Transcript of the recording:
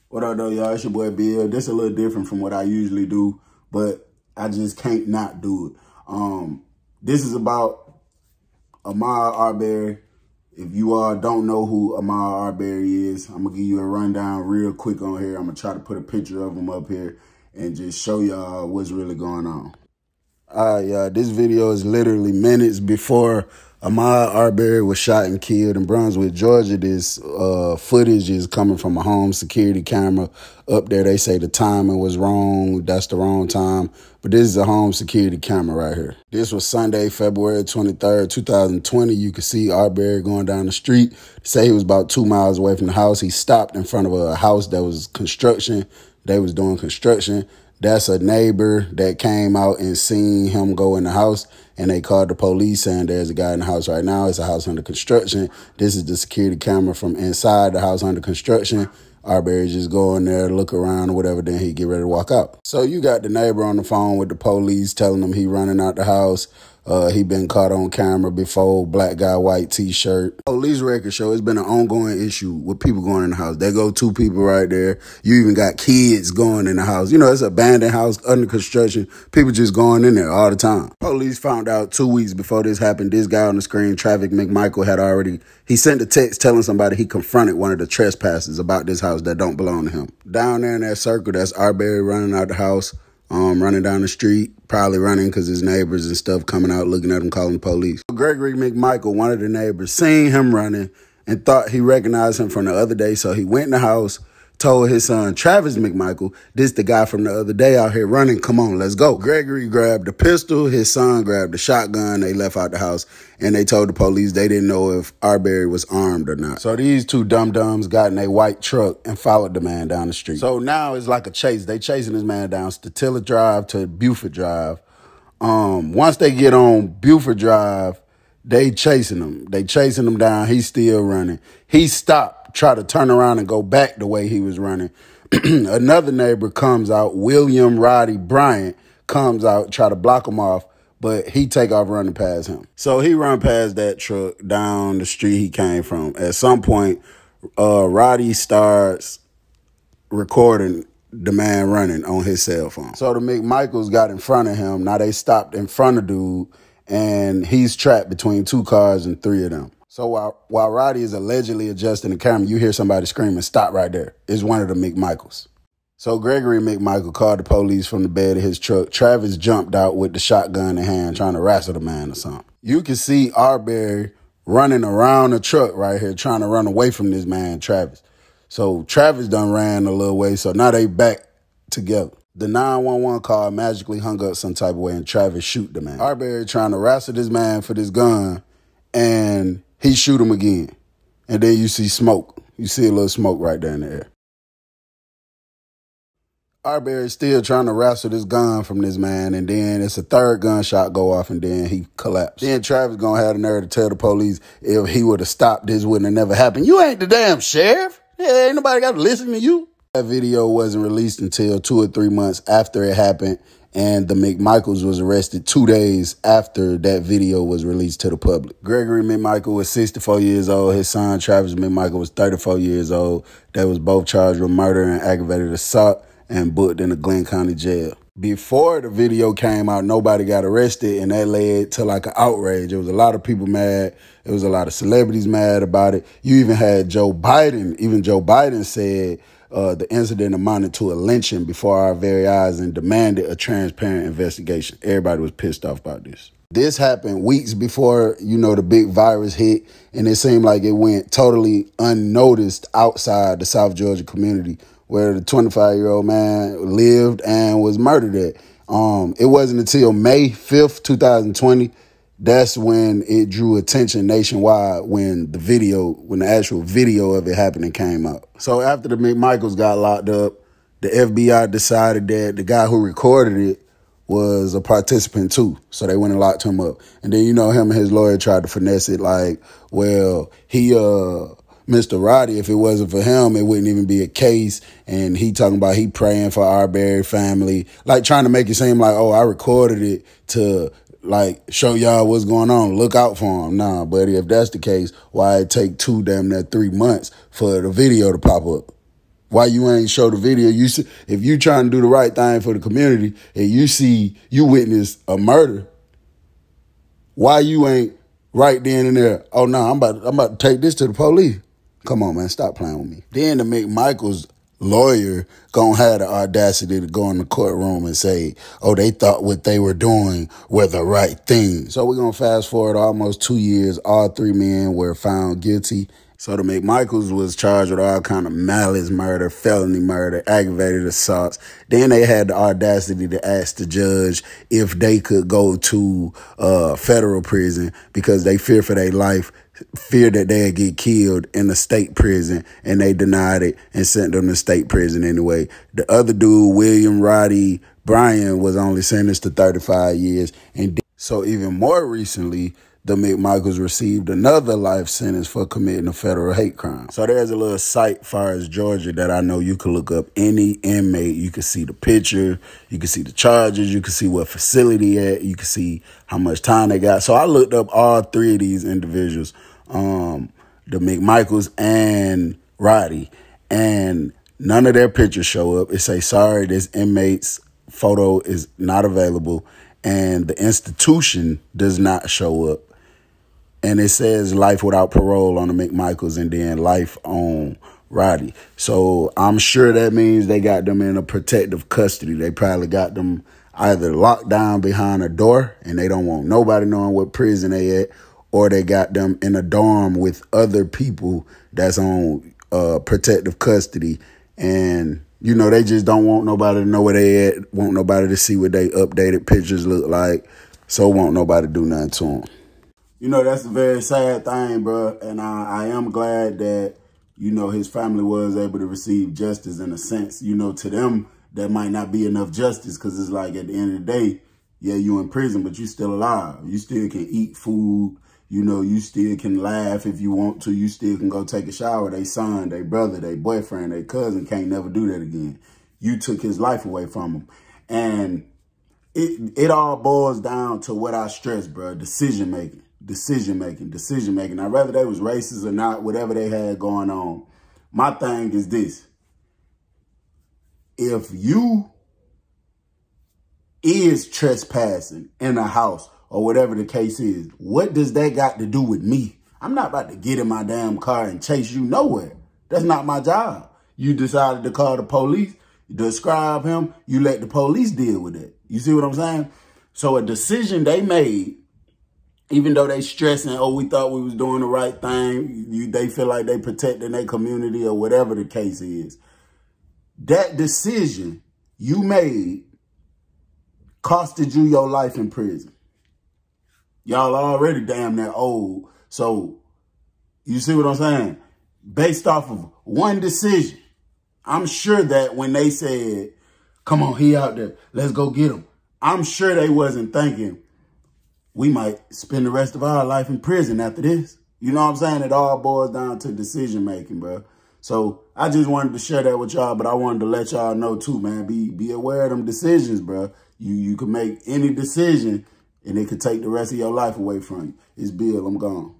What up, though, y'all? It's your boy Bill. This a little different from what I usually do, but I just can't not do it. This is about AHMAUD Arbery. If you all don't know who AHMAUD Arbery is, I'm going to give you a rundown real quick on here. I'm going to try to put a picture of him up here and just show y'all what's really going on. All right, y'all. This video is literally minutes before AHMAUD Arbery was shot and killed in Brunswick, Georgia. This footage is coming from a home security camera up there. They say the timing was wrong. That's the wrong time. But this is a home security camera right here. This was Sunday, February 23rd, 2020. You can see Arbery going down the street. They say he was about 2 miles away from the house. He stopped in front of a house that was construction. They was doing construction. That's a neighbor that came out and seen him go in the house, and they called the police saying there's a guy in the house right now. It's a house under construction. This is the security camera from inside the house under construction. Arbery just go in there, look around or whatever, then he get ready to walk out. So you got the neighbor on the phone with the police telling them he running out the house. He been caught on camera before, black guy, white T-shirt. Police record show it's been an ongoing issue with people going in the house. There go 2 people right there. You even got kids going in the house. You know, it's an abandoned house under construction. People just going in there all the time. Police found out 2 weeks before this happened. This guy on the screen, Traffic McMichael, he sent a text telling somebody he confronted one of the trespassers about this house that don't belong to him. Down there in that circle, that's Arbery running out the house. Running down the street, probably running because his neighbors and stuff coming out, looking at him, calling the police. Gregory McMichael, one of the neighbors, seen him running and thought he recognized him from the other day. So he went in the house, told his son, Travis McMichael, this the guy from the other day out here running. Come on, let's go. Gregory grabbed the pistol. His son grabbed the shotgun. They left out the house, and they told the police they didn't know if Arbery was armed or not. So these 2 dum-dums got in a white truck and followed the man down the street. So now it's like a chase. They chasing this man down Statilla Drive to Buford Drive. Once they get on Buford Drive, they chasing him. They chasing him down. He's still running. He stopped, tried to turn around and go back the way he was running. Another neighbor comes out, William Roddy Bryant, comes out, try to block him off, but he take off running past him. So he run past that truck down the street he came from. At some point, Roddy starts recording the man running on his cell phone. So the McMichaels got in front of him. Now they stopped in front of dude, and he's trapped between 2 cars and 3 of them. So while Roddy is allegedly adjusting the camera, you hear somebody screaming, "Stop right there." It's one of the McMichaels. So Gregory McMichael called the police from the bed of his truck. Travis jumped out with the shotgun in hand, trying to wrestle the man or something. You can see Arbery running around the truck right here, trying to run away from this man, Travis. So Travis done ran a little way, so now they back together. The 911 call magically hung up some type of way, and Travis shoot the man. Arbery trying to wrestle this man for this gun, and he shoot him again. And then you see smoke. You see a little smoke right there in the air. Arbery still trying to wrestle this gun from this man, and then it's a 3rd gunshot go off, and then he collapsed. Then Travis gonna have the nerve to tell the police if he would have stopped, this wouldn't have never happened. You ain't the damn sheriff. Yeah, ain't nobody got to listen to you. That video wasn't released until 2 or 3 months after it happened, and the McMichaels was arrested 2 days after that video was released to the public. Gregory McMichael was 64 years old. His son, Travis McMichael, was 34 years old. They was both charged with murder and aggravated assault and booked in the Glenn County jail. Before the video came out, nobody got arrested, and that led to like an outrage. There was a lot of people mad. There was a lot of celebrities mad about it. You even had Joe Biden. Even Joe Biden said the incident amounted to a lynching before our very eyes and demanded a transparent investigation. Everybody was pissed off about this. This happened weeks before, you know, the big virus hit, and it seemed like it went totally unnoticed outside the South Georgia community where the 25-year-old man lived and was murdered at. It wasn't until May 5th, 2020, that's when it drew attention nationwide when the actual video of it happening came out. So after the McMichaels got locked up, the FBI decided that the guy who recorded it was a participant too. So they went and locked him up. And then, you know, him and his lawyer tried to finesse it like, well, Mr. Roddy, if it wasn't for him, it wouldn't even be a case. And he talking about he praying for our Arbery family, like trying to make it seem like, oh, I recorded it to like show y'all what's going on. Look out for him. Nah, buddy, if that's the case, why it take 2, damn near 3 months for the video to pop up? Why you ain't show the video? You see, if you trying to do the right thing for the community and you witness a murder, why you ain't right then and there? Oh no, I'm about to take this to the police. Come on, man, stop playing with me. Then the McMichael's lawyer gonna have the audacity to go in the courtroom and say, oh, they thought what they were doing were the right thing. So we're gonna fast forward almost 2 years. All 3 men were found guilty. So the McMichaels was charged with all kind of malice murder, felony murder, aggravated assaults. Then they had the audacity to ask the judge if they could go to federal prison because they fear for their life, fear that they'd get killed in a state prison, and they denied it and sent them to state prison anyway. The other dude, William Roddy Bryan, was only sentenced to 35 years. And so even more recently, the McMichaels received another life sentence for committing a federal hate crime. So there's a little site far as Georgia that I know you can look up any inmate. You can see the picture, you can see the charges, you can see what facility at, you can see how much time they got. So I looked up all 3 of these individuals, the McMichaels and Roddy, and none of their pictures show up. It say, sorry, this inmate's photo is not available, and the institution does not show up. And it says life without parole on the McMichaels and then life on Roddy. So I'm sure that means they got them in a protective custody. They probably got them either locked down behind a door and they don't want nobody knowing what prison they at, or they got them in a dorm with other people that's on protective custody. And, you know, they just don't want nobody to know where they at, want nobody to see what they updated pictures look like, so won't nobody do nothing to them. You know, that's a very sad thing, bro. And I am glad that, you know, his family was able to receive justice in a sense. You know, to them, there might not be enough justice because it's like at the end of the day, yeah, you in prison, but you still alive. You still can eat food. You know, you still can laugh if you want to. You still can go take a shower. They son, they brother, they boyfriend, they cousin can't never do that again. You took his life away from him. And it all boils down to what I stress, bro, decision-making. Now, whether they was racist or not, whatever they had going on, my thing is this. If you is trespassing in a house or whatever the case is, what does that got to do with me? I'm not about to get in my damn car and chase you nowhere. That's not my job. You decided to call the police, describe him, you let the police deal with it. You see what I'm saying? So a decision they made, even though they stressing, oh, we thought we was doing the right thing, they feel like they protecting their community or whatever the case is. That decision you made costed you your life in prison. Y'all already damn near old. So you see what I'm saying? Based off of one decision, I'm sure that when they said, come on, he out there, let's go get him, I'm sure they wasn't thinking, we might spend the rest of our life in prison after this. You know what I'm saying? It all boils down to decision making, bro. So I just wanted to share that with y'all, but I wanted to let y'all know too, man. Be aware of them decisions, bro. You can make any decision and it could take the rest of your life away from you. It's Bill, I'm gone.